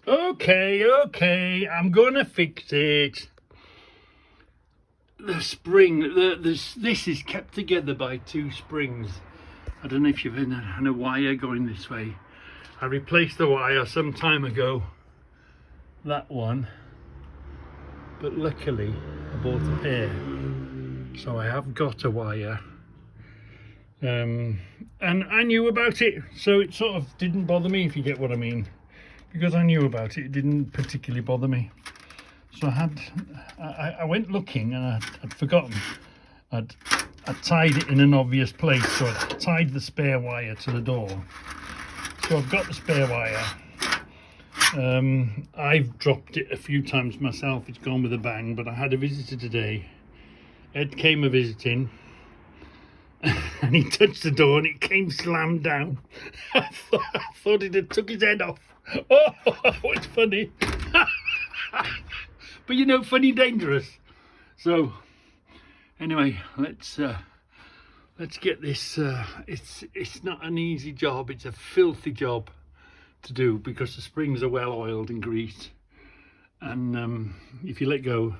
Okay, I'm gonna fix it. The spring, this is kept together by two springs. I don't know if you've had a wire going this way. I replaced the wire some time ago, that one, but luckily I bought a pair, so I have got a wire. And I knew about it, so it sort of didn't bother me, if you get what I mean. Because I knew about it, it didn't particularly bother me. So I went looking and I'd forgotten. I'd tied it in an obvious place, so I tied the spare wire to the door. So I've got the spare wire. I've dropped it a few times myself, it's gone with a bang, but I had a visitor today. Ed came a visiting and he touched the door and it came slammed down. I thought it had took his head off. Oh, it's funny. But you know, funny, dangerous. So anyway, let's get this. It's not an easy job. It's a filthy job to do because the springs are well oiled and greased, and if you let go,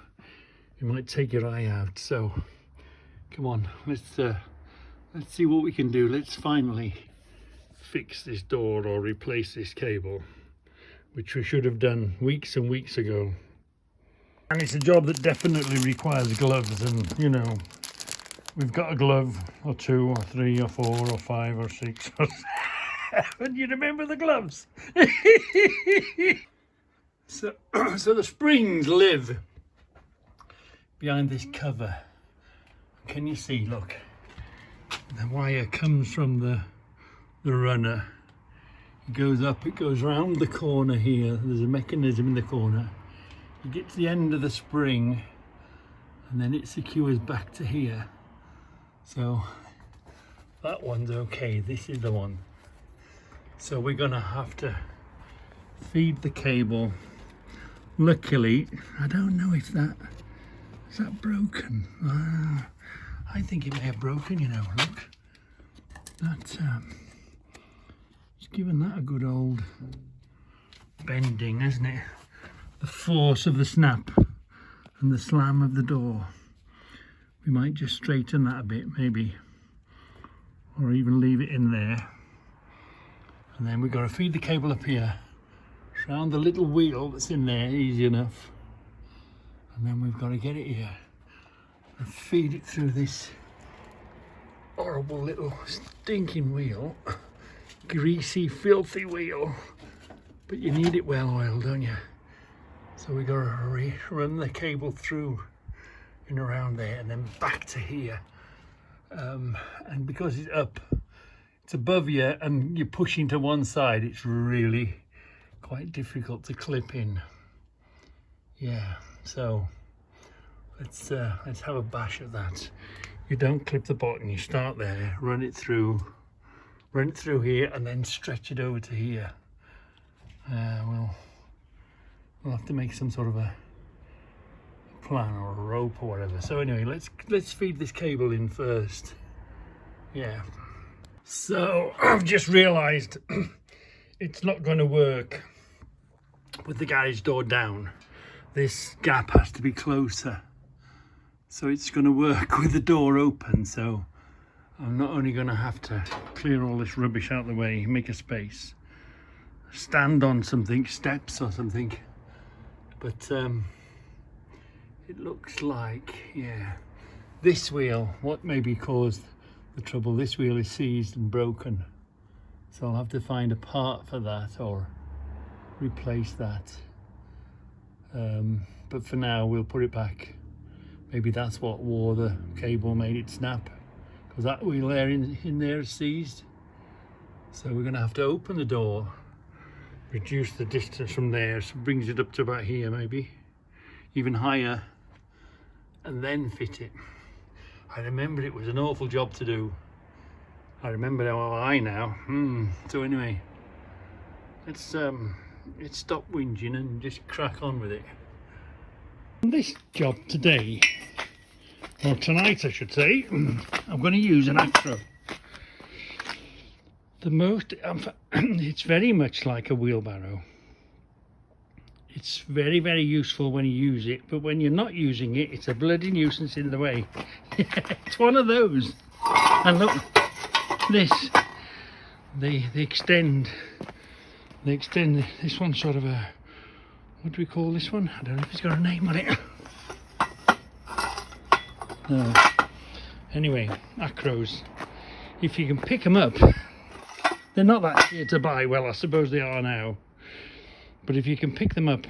you might take your eye out. So come on, let's see what we can do. Let's finally fix this door or replace this cable, which we should have done weeks and weeks ago. And it's a job that definitely requires gloves, and you know, we've got a glove or two or three or four or five or six or seven. You remember the gloves? So the springs live behind this cover. Can you see? Look, the wire comes from the runner. It goes up, it goes round the corner here. There's a mechanism in the corner. You get to the end of the spring and then it secures back to here. So that one's okay. This is the one. So we're gonna have to feed the cable. Luckily, I don't know if is that broken. I think it may have broken, you know. Look, that's it's given that a good old bending, hasn't it? The force of the snap and the slam of the door. We might just straighten that a bit, maybe, or even leave it in there. And then we've got to feed the cable up here, round the little wheel that's in there, easy enough. And then we've got to get it here and feed it through this horrible little stinking wheel, greasy, filthy wheel. But you need it well oiled, don't you? So we've got to run the cable through and around there and then back to here. And because it's up, it's above you and you're pushing to one side, it's really quite difficult to clip in. Yeah, so let's have a bash at that. You don't clip the bottom, you start there, run it through here and then stretch it over to here. We'll have to make some sort of a plan or a rope or whatever. So anyway, let's feed this cable in first. Yeah. So I've just realised it's not going to work with the garage door down. This gap has to be closer. So it's going to work with the door open. So I'm not only going to have to clear all this rubbish out of the way, make a space, stand on something, steps or something. But it looks like, yeah, this wheel, what maybe caused the trouble, this wheel is seized and broken. So I'll have to find a part for that or replace that. But for now, we'll put it back. Maybe that's what wore the cable, made it snap. Because that wheel there in there is seized. So we're gonna have to open the door, reduce the distance from there, so it brings it up to about here maybe, even higher, and then fit it. I remember it was an awful job to do. I remember how I now. So anyway, let's stop whinging and just crack on with it. This job today, or tonight I should say, I'm going to use an Acro. It's very much like a wheelbarrow. it's very, very useful when you use it, but when you're not using it, it's a bloody nuisance in the way. It's one of those. And look, this, they extend this one's sort of a, what do we call this one? I don't know if it's got a name on it. No. Anyway, acros, if you can pick them up, they're not that dear to buy. Well, I suppose they are now, but if you can pick them up,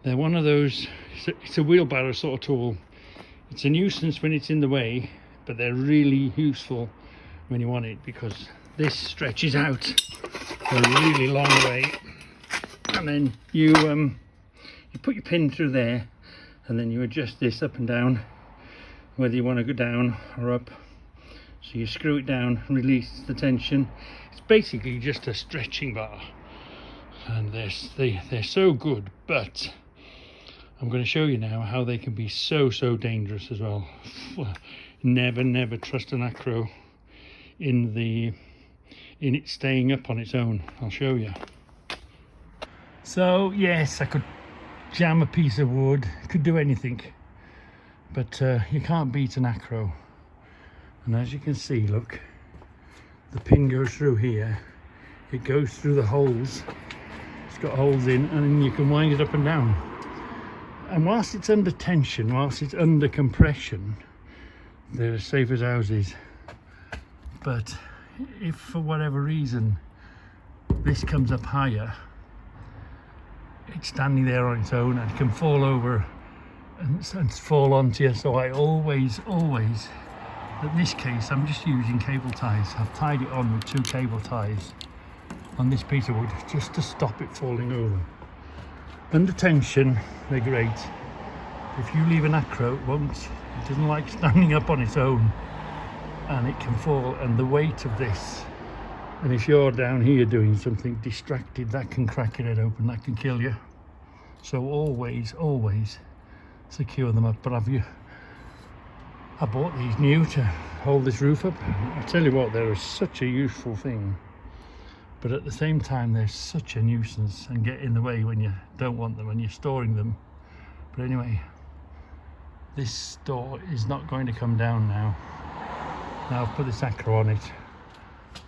they're one of those, it's a wheelbarrow sort of tool. It's a nuisance when it's in the way, but they're really useful when you want it, because this stretches out a really long way, and then you put your pin through there, and then you adjust this up and down, whether you want to go down or up. So you screw it down, release the tension. It's basically just a stretching bar, and they're so good. But I'm going to show you now how they can be so dangerous as well. Never trust an acro in it staying up on its own. I'll show you. So yes, I could jam a piece of wood, could do anything, but you can't beat an acro. And as you can see, look, the pin goes through here, it goes through the holes, it's got holes in, and you can wind it up and down. And whilst it's under tension, whilst it's under compression, they're as safe as houses. But if for whatever reason this comes up higher, it's standing there on its own and it can fall over and fall onto you. So I always, in this case, I'm just using cable ties. I've tied it on with 2 cable ties on this piece of wood just to stop it falling over. Under tension, they're great. If you leave an acro, it doesn't like standing up on its own, and it can fall, and the weight of this, and if you're down here doing something distracted, that can crack your head open, that can kill you. So always secure them up. But I bought these new to hold this roof up. I tell you what, they're such a useful thing, but at the same time they're such a nuisance and get in the way when you don't want them, when you're storing them. But anyway, this door is not going to come down now. Now I've put this acro on it.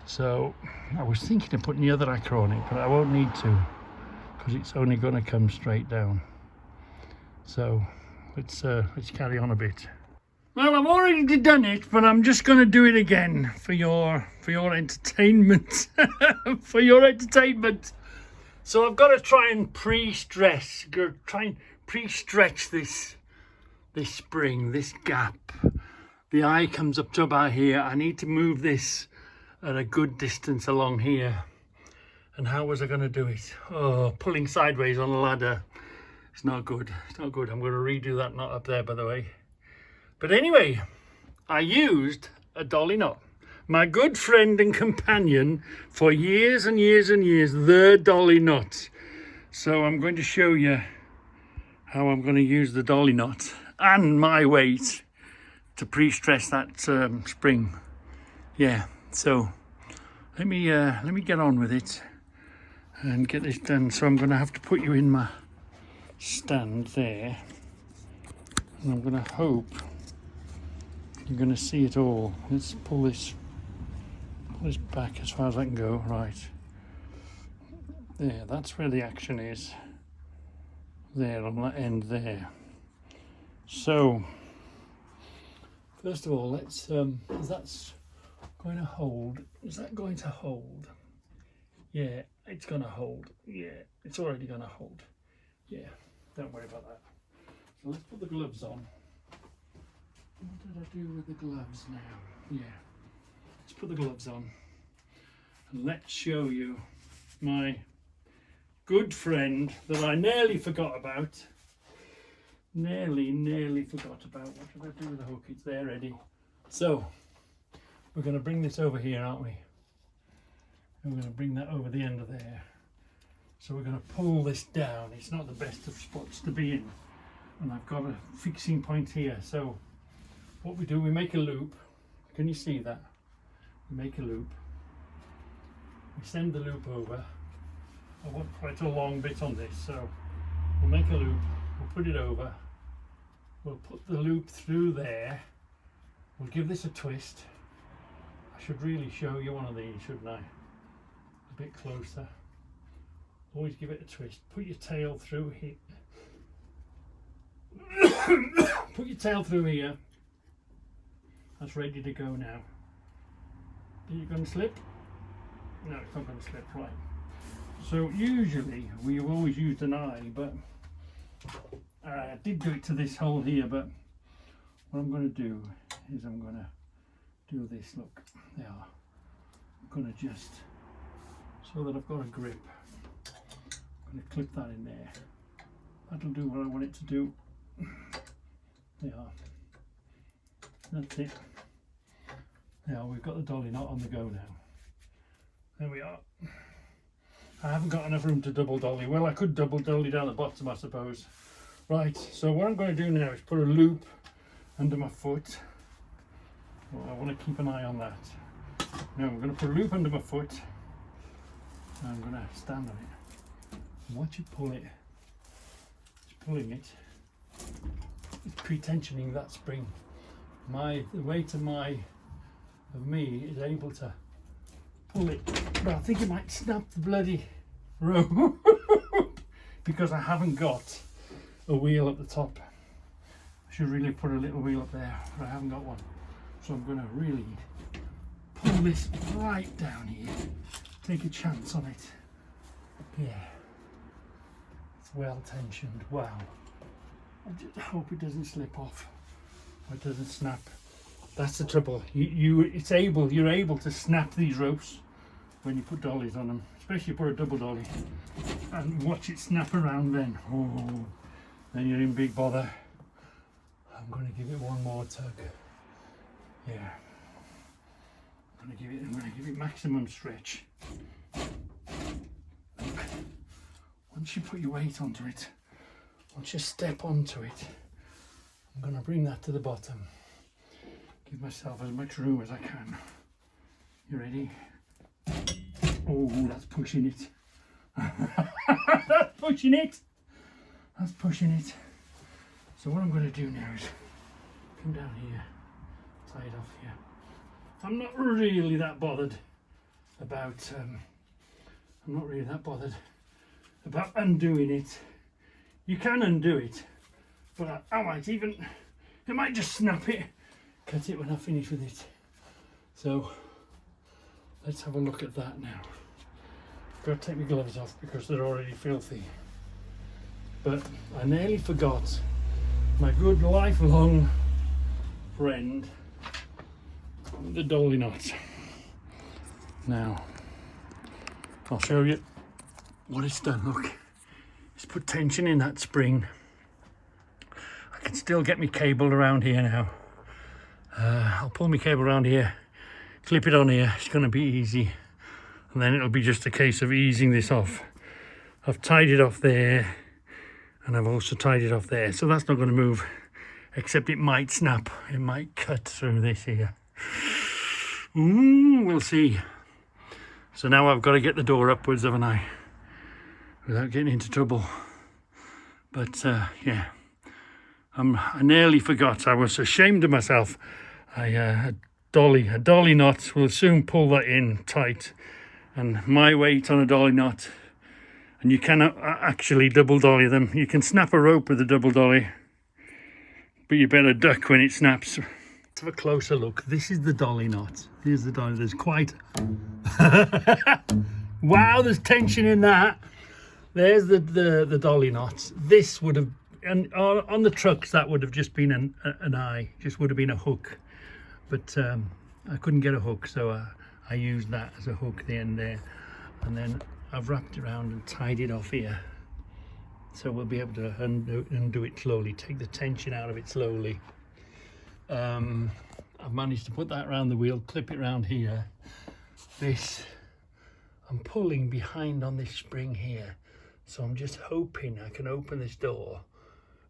So I was thinking of putting the other acro on it, but I won't need to, because it's only going to come straight down. So let's carry on a bit. Well, I've already done it, but I'm just going to do it again for your entertainment. For your entertainment. So I've got to try and pre-stretch this spring, this gap. The eye comes up to about here. I need to move this at a good distance along here. And how was I going to do it? Oh, pulling sideways on a ladder. It's not good. It's not good. I'm going to redo that knot up there, by the way. But anyway, I used a dolly knot. My good friend and companion for years and years and years, the dolly knot. So I'm going to show you how I'm going to use the dolly knot and my weight to pre-stress that spring. Yeah, so let me get on with it and get this done. So I'm going to have to put you in my stand there, and I'm going to hope you're going to see it all. Let's pull this back as far as I can go. Right there, that's where the action is, there on that end there. So first of all, let's is that going to hold? Is that going to hold? Yeah, it's going to hold. Yeah, it's already going to hold. Yeah, don't worry about that. So let's put the gloves on. What did I do with the gloves now? Yeah, let's put the gloves on and let's show you my good friend that I nearly forgot about. Nearly forgot about. What did I do with the hook? It's there ready. So we're going to bring this over here, aren't we? And we're going to bring that over the end of there. So we're going to pull this down. It's not the best of spots to be in, and I've got a fixing point here. So what we do, we make a loop. Can you see that? We make a loop. We send the loop over. I want quite a long bit on this, so We'll make a loop, we'll put it over, we'll put the loop through there, we'll give this a twist. I should really show you one of these, shouldn't I? A bit closer. Always give it a twist. Put your tail through here. Put your tail through here. That's ready to go now. Are you going to slip? No, it's not going to slip, right. So usually we've always used an eye, but I did do it to this hole here, but what I'm going to do is I'm going to do this, look, there. I'm going to just, so that I've got a grip, I'm going to clip that in there. That'll do what I want it to do. There. That's it. Now we've got the dolly knot on the go now. There we are. I haven't got enough room to double dolly. Well, I could double dolly down the bottom, I suppose. Right, so what I'm going to do now is put a loop under my foot. Well, I want to keep an eye on that. Now I'm going to put a loop under my foot. And I'm going to stand on it. And once you pull it, it's pulling it. It's pre-tensioning that spring. The weight of me is able to pull it, but I think it might snap the bloody rope because I haven't got a wheel at the top. I should really put a little wheel up there, but I haven't got one. So I'm going to really pull this right down here, take a chance on it. Yeah, it's well tensioned. Wow. I just hope it doesn't slip off or it doesn't snap. That's the trouble. You're able to snap these ropes when you put dollies on them, especially for a double dolly, and watch it snap around then. Oh, then you're in big bother. I'm going to give it one more tug. Yeah. I'm going to give it maximum stretch. Once you put your weight onto it, once you step onto it, I'm going to bring that to the bottom. Give myself as much room as I can. You ready? Oh, that's pushing it. That's pushing it. That's pushing it. So what I'm going to do now is come down here, tie it off here. I'm not really that bothered about undoing it. You can undo it, but I might even, it might just snap it. Cut it when I finish with it. So let's have a look at that now. I've got to take my gloves off because they're already filthy. But I nearly forgot my good lifelong friend, the dolly knot. Now I'll show you what it's done. Look, it's put tension in that spring. I can still get my cable around here now. I'll pull my cable around here, clip it on here. It's going to be easy, and then it'll be just a case of easing this off. I've tied it off there, and I've also tied it off there, so that's not going to move, except it might snap. It might cut through this here. We'll see. So now I've got to get the door upwards, haven't I, without getting into trouble. But yeah, I nearly forgot. I was ashamed of myself. A dolly knot will soon pull that in tight, and my weight on a dolly knot, and you cannot actually double dolly them. You can snap a rope with a double dolly, but you better duck when it snaps. Let's have a closer look. This is the dolly knot. Here's the dolly. There's quite wow, there's tension in that. There's the dolly knot. This would have, and on the trucks that would have just been an eye, just would have been a hook, but I couldn't get a hook, so I used that as a hook at the end there, and then I've wrapped it around and tied it off here, so we'll be able to undo it slowly, take the tension out of it slowly. I've managed to put that around the wheel, clip it around here. This, I'm pulling behind on this spring here, so I'm just hoping I can open this door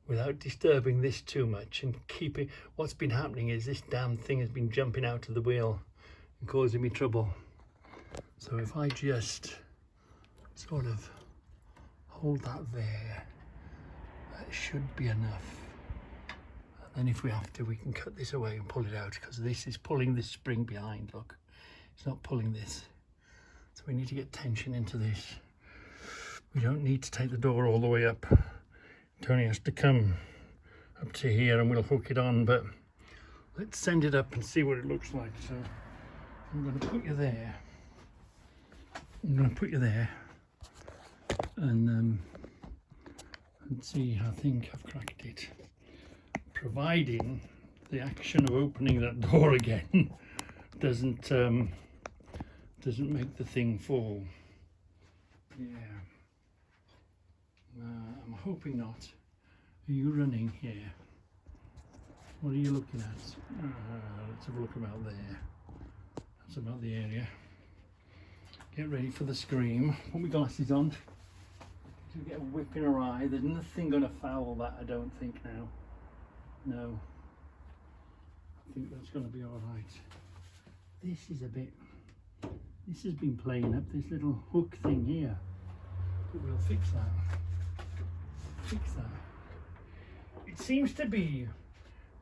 without disturbing this too much and keep it. What's been happening is this damn thing has been jumping out of the wheel and causing me trouble. So if I just sort of hold that there That should be enough. And then if we have to, we can cut this away and pull it out, because this is pulling this spring behind, look. It's not pulling this. So we need to get tension into this. We don't need to take the door all the way up. It only has to come up to here and we'll hook it on, but let's send it up and see what it looks like. So I'm going to put you there. I'm going to put you there and see. I think I've cracked it. Providing the action of opening that door again doesn't make the thing fall. Yeah. I'm hoping not. Are you running here? What are you looking at? Let's have a look about there. That's about the area. Get ready for the scream. Put my glasses on. Do get a whip in her eye. There's nothing going to foul that, I don't think now. No. I think that's going to be all right. This is a bit... This has been playing up, this little hook thing here. But we'll fix that. Fix that. It seems to be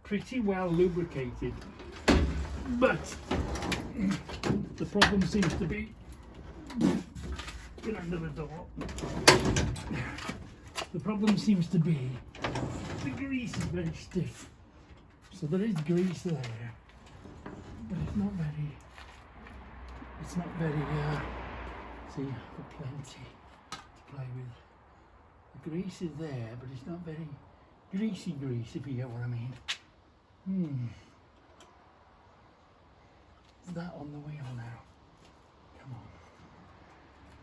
pretty well lubricated, but the problem seems to be... Get under the door. The problem seems to be the grease is very stiff. So there is grease there, but it's not very, see, I've got plenty to play with. The grease is there, but it's not very greasy grease, if you get what I mean. Is that on the wheel now? Come on.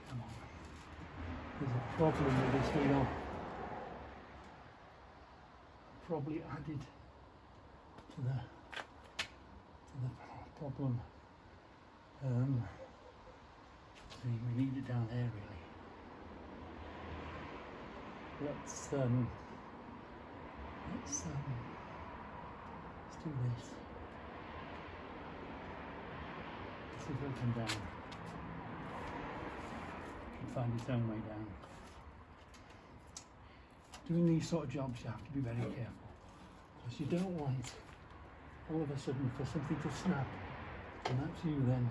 Come on. There's a problem with this wheel. Probably added to the problem. See, we need it down there really. Let's do this. Let's see if it'll come down. It can find its own way down. Doing these sort of jobs, you have to be very careful, because you don't want all of a sudden for something to snap, and that's you then.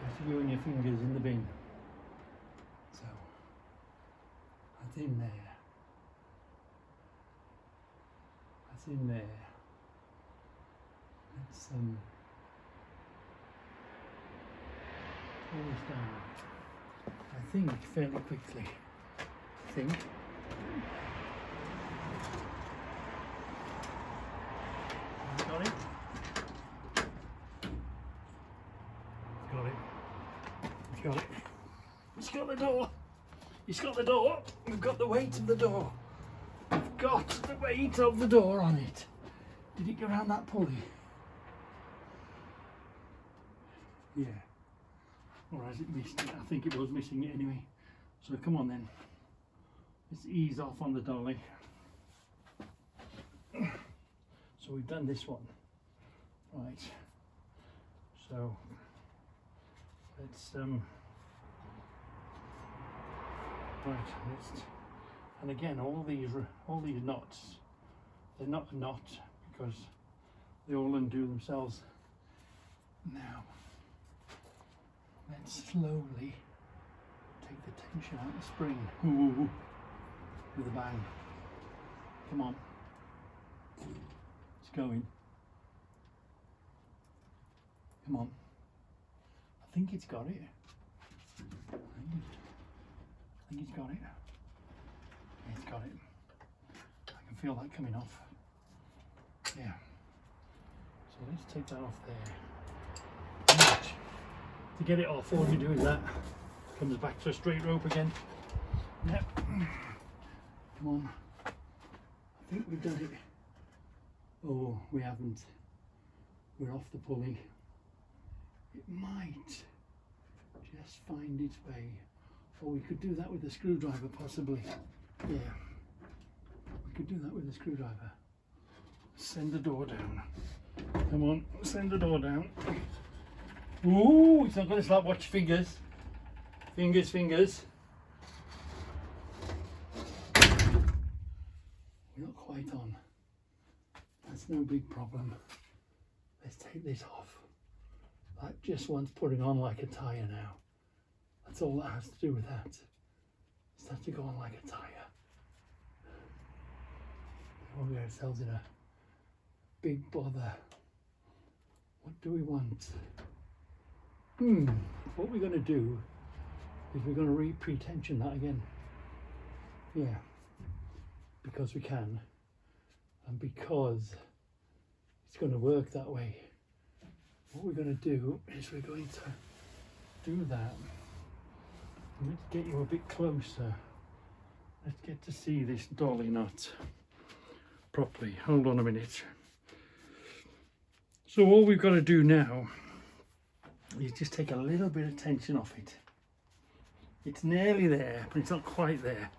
That's you and your fingers in the bin. So that's in there. That's in there. Let's pull this down. I think fairly quickly. I think. Got it? Got it. Got it. It's got the door. It's got the door. We've got the weight of the door. We've got the weight of the door on it. Did it go around that pulley? Yeah. Or has it missed it? I think it was missing it anyway. So come on then. Let's ease off on the dolly. So we've done this one. Right. So let's and again all these knots, they're not a knot because they all undo themselves. Now let's slowly take the tension out of the spring. Ooh, with a bang. Come on. It's going. Come on. I think it's got it. I think it's got it. It's got it. I can feel that coming off. Yeah. So let's take that off there. To get it off, all you do is that. Comes back to a straight rope again. Yep. Come on. I think we've done it. Oh, we haven't. We're off the pulley. It might just find its way. Or we could do that with a screwdriver possibly. Yeah. We could do that with a screwdriver. Send the door down. Come on, send the door down. Ooh, it's not going to start. Watch fingers. Fingers, fingers. We're not quite on. That's no big problem. Let's take this off. That just wants putting on like a tyre now. That's all that has to do with that. It's has to go on like a tyre. We'll get ourselves in a big bother. What do we want? What we're going to do is we're going to re-pretension that again. Yeah, because we can, and because it's going to work that way. What we're going to do is we're going to do that. I'm going to get you a bit closer. Let's get to see this dolly knot properly. Hold on a minute. So all we've got to do now is just take a little bit of tension off it. It's nearly there, but it's not quite there.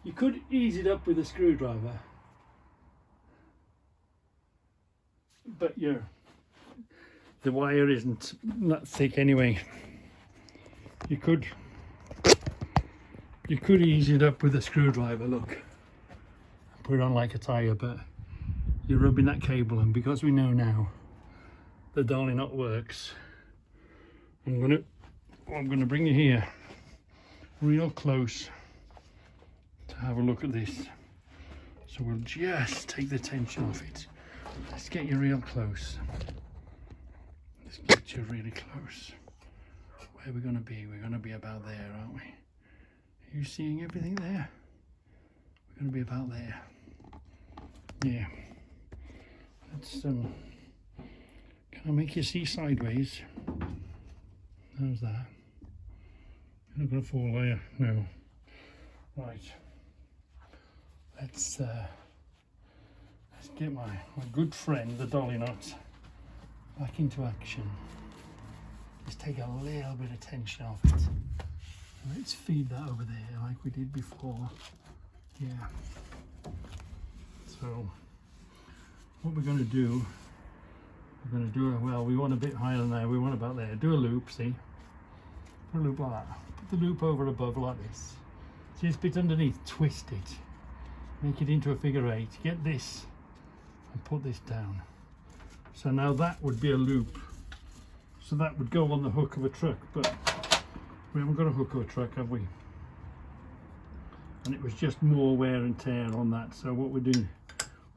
You could ease it up with a screwdriver, but the wire isn't that thick anyway. You could ease it up with a screwdriver, look, and put it on like a tyre, but you're rubbing that cable, and because we know now the dolly knot works, I'm gonna bring you here real close to have a look at this. So we'll just take the tension off it. Let's get you real close. Let's get you really close. Where are we going to be? We're going to be about there, aren't we? Are you seeing everything there? We're going to be about there. Yeah. Let's can I make you see sideways? How's that? You're not going to fall, are you? No. Right. Let's get my good friend, the dolly knot, back into action. Just take a little bit of tension off it. Let's feed that over there like we did before. Yeah. So what we're going to do, well, we want a bit higher than there. We want about there. Do a loop, see? Put a loop like that. Put the loop over above like this. See this bit underneath? Twist it. Make it into a figure 8. Get this and put this down. So now that would be a loop. So that would go on the hook of a truck, but we haven't got a hook of a truck, have we? And it was just more wear and tear on that. So what we're doing,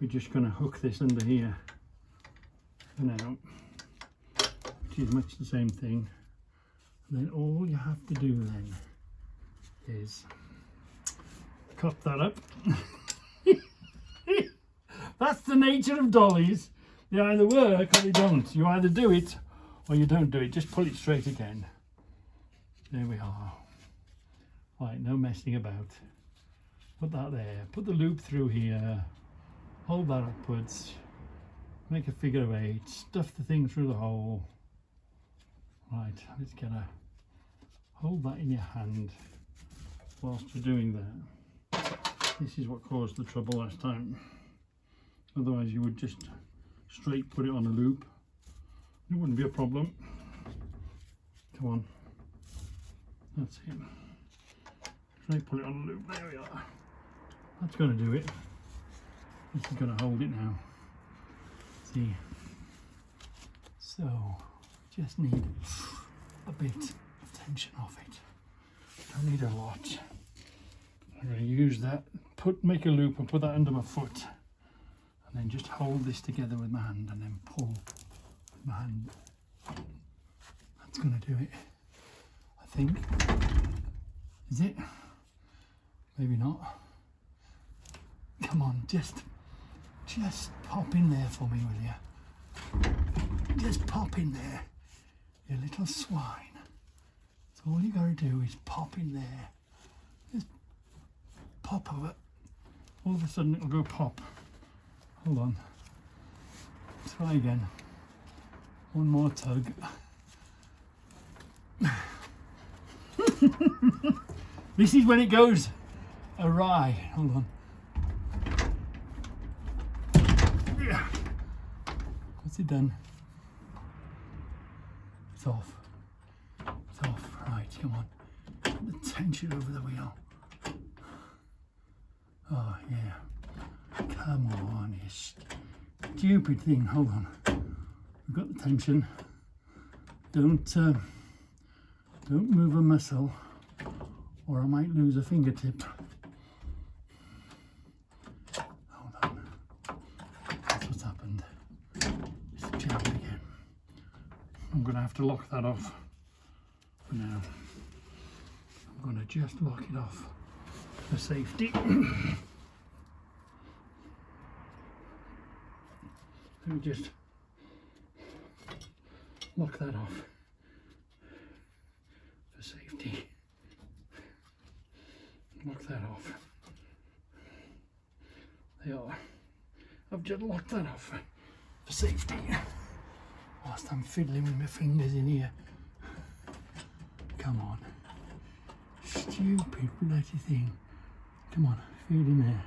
we're just going to hook this under here for now, which is much the same thing. And then all you have to do then is cut that up. That's the nature of dollies. They either work or they don't. You either do it or you don't do it. Just pull it straight again. There we are. Right, no messing about. Put that there. Put the loop through here. Hold that upwards. Make a figure of 8. Stuff the thing through the hole. Right, let's get a... Hold that in your hand whilst you're doing that. This is what caused the trouble last time. Otherwise you would just straight put it on a loop. It wouldn't be a problem. Come on. That's it. Straight put it on a loop. There we are. That's going to do it. This is going to hold it now. See. So, just need a bit of tension off it. Don't need a lot. I'm going to use that. Make a loop and put that under my foot. And then just hold this together with my hand and then pull with my hand. That's going to do it, I think. Is it? Maybe not. Come on, just pop in there for me, will you? Just pop in there, you little swine. So all you got to do is pop in there. Just pop over. All of a sudden it'll go pop. Hold on. Try again. One more tug. This is when it goes awry. Hold on. Yeah. What's it done? It's off. It's off. Right, come on. Put the tension over the wheel. Oh yeah, come on, you stupid thing. Hold on, we've got the tension. Don't move a muscle or I might lose a fingertip. Hold on, that's what's happened. It's jammed again. I'm going to have to lock that off for now. I'm going to just lock it off for safety. Let me just lock that off for safety. Lock that off. There you are. I've just locked that off for safety. Whilst I'm fiddling with my fingers in here. Come on. Stupid bloody thing. Come on, feed in there.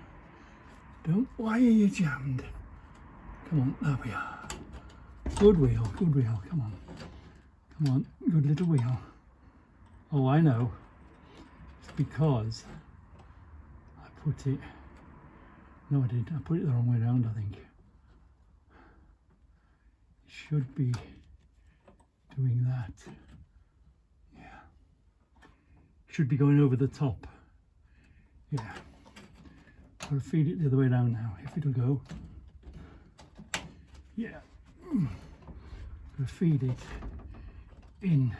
Don't, why are you jammed? Come on, there we are. Good wheel, come on. Come on, good little wheel. Oh, I know. It's because I put it, no I didn't, I put it the wrong way around I think. It should be doing that. Yeah. Should be going over the top. Yeah. I'll feed it the other way down now, if it'll go. Yeah. I'll feed it in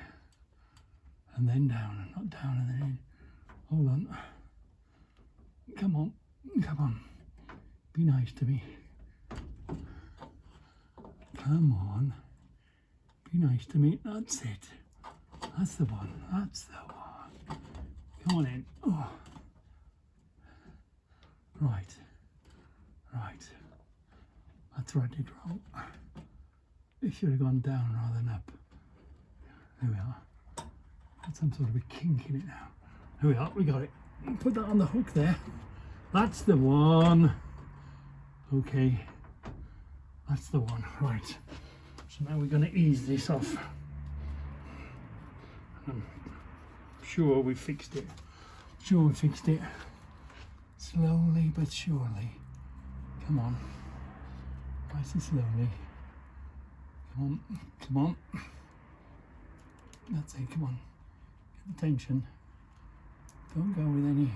and then down, and not down and then in. Hold on. Come on, come on. Be nice to me. Come on. Be nice to me. That's it. That's the one. That's the one. Come on in. Oh. Right. Right. That's what I did wrong. It should have gone down rather than up. There we are. Got some sort of a kink in it now. There we are, we got it. Put that on the hook there. That's the one. Okay. That's the one. Right. So now we're going to ease this off. I'm sure we fixed it. Sure we fixed it. Slowly but surely. Come on. Nice and slowly. Come on. Come on. That's it. Come on. Get the tension. Don't go with any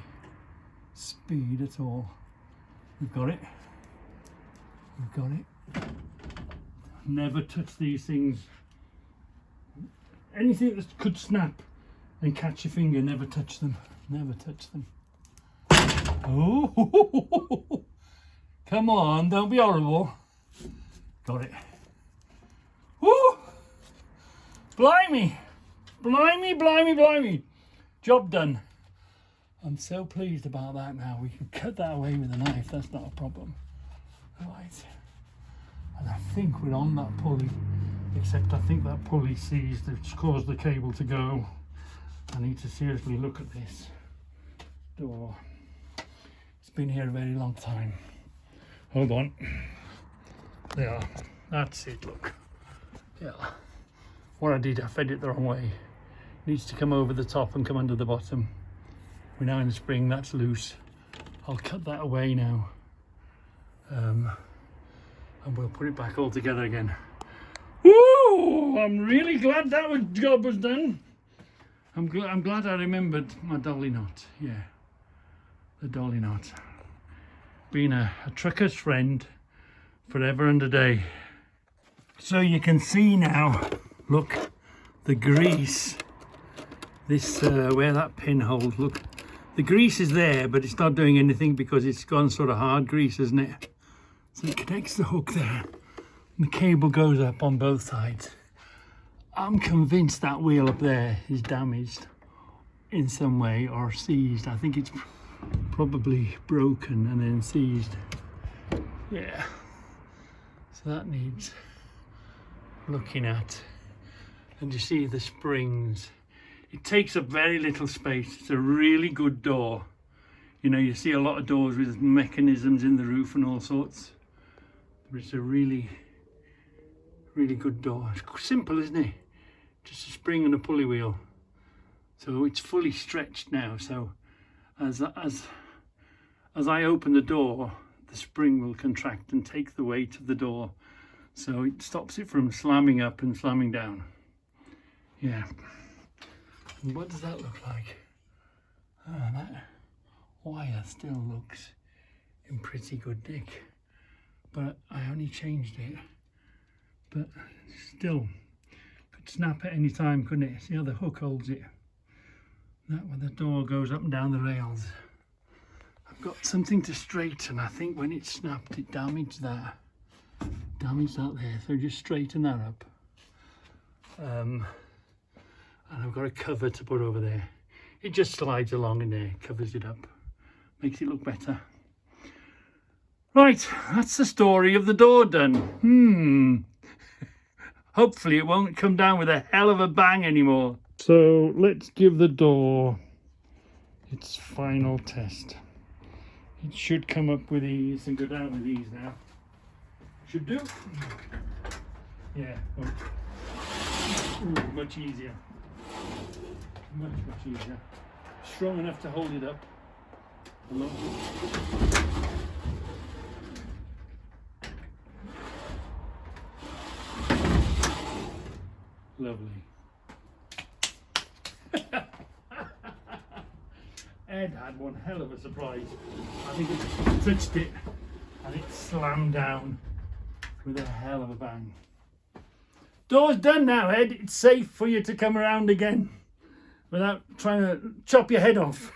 speed at all. We've got it. We've got it. Never touch these things. Anything that could snap and catch your finger, never touch them. Never touch them. Oh, come on, don't be horrible. Got it. Woo! Blimey! Blimey, blimey, blimey. Job done. I'm so pleased about that now. We can cut that away with a knife, that's not a problem. Right. And I think we're on that pulley, except I think that pulley seized, it's caused the cable to go. I need to seriously look at this door. It's been here a very long time. Hold on. There. That's it, look. Yeah. What I did, I fed it the wrong way. It needs to come over the top and come under the bottom. We're now in the spring, that's loose. I'll cut that away now. And we'll put it back all together again. Woo! I'm really glad that job was done. I'm glad I remembered my dolly knot. Yeah, the dolly knot. Been a trucker's friend forever and a day. So you can see now, look, the grease. This where that pin holds, look. The grease is there, but it's not doing anything because it's gone sort of hard grease, isn't it? So it connects the hook there. And the cable goes up on both sides. I'm convinced that wheel up there is damaged in some way or seized. I think it's probably broken and then seized. Yeah. So that needs looking at. And you see the springs. It takes up very little space. It's a really good door. You know, you see a lot of doors with mechanisms in the roof and all sorts. But it's a really, really good door. It's simple, isn't it? Just a spring and a pulley wheel. So it's fully stretched now. So as as I open the door, the spring will contract and take the weight of the door, so it stops it from slamming up and slamming down. Yeah. And what does that look like? Oh, that wire still looks in pretty good nick, but I only changed it. But still, could snap at any time, couldn't it? See how the hook holds it? That when the door goes up and down the rails. I've got something to straighten. I think when it snapped, it damaged that. Damaged that there, so just straighten that up. And I've got a cover to put over there. It just slides along in there, covers it up, makes it look better. Right, that's the story of the door done. Hopefully it won't come down with a hell of a bang anymore. So let's give the door its final test. It should come up with ease and go down with ease now. Should do. Yeah. Ooh, much easier. Much easier. Strong enough to hold it up. Lovely. Ed had one hell of a surprise. I think it touched it and it slammed down with a hell of a bang. Door's done now, Ed. It's safe for you to come around again without trying to chop your head off.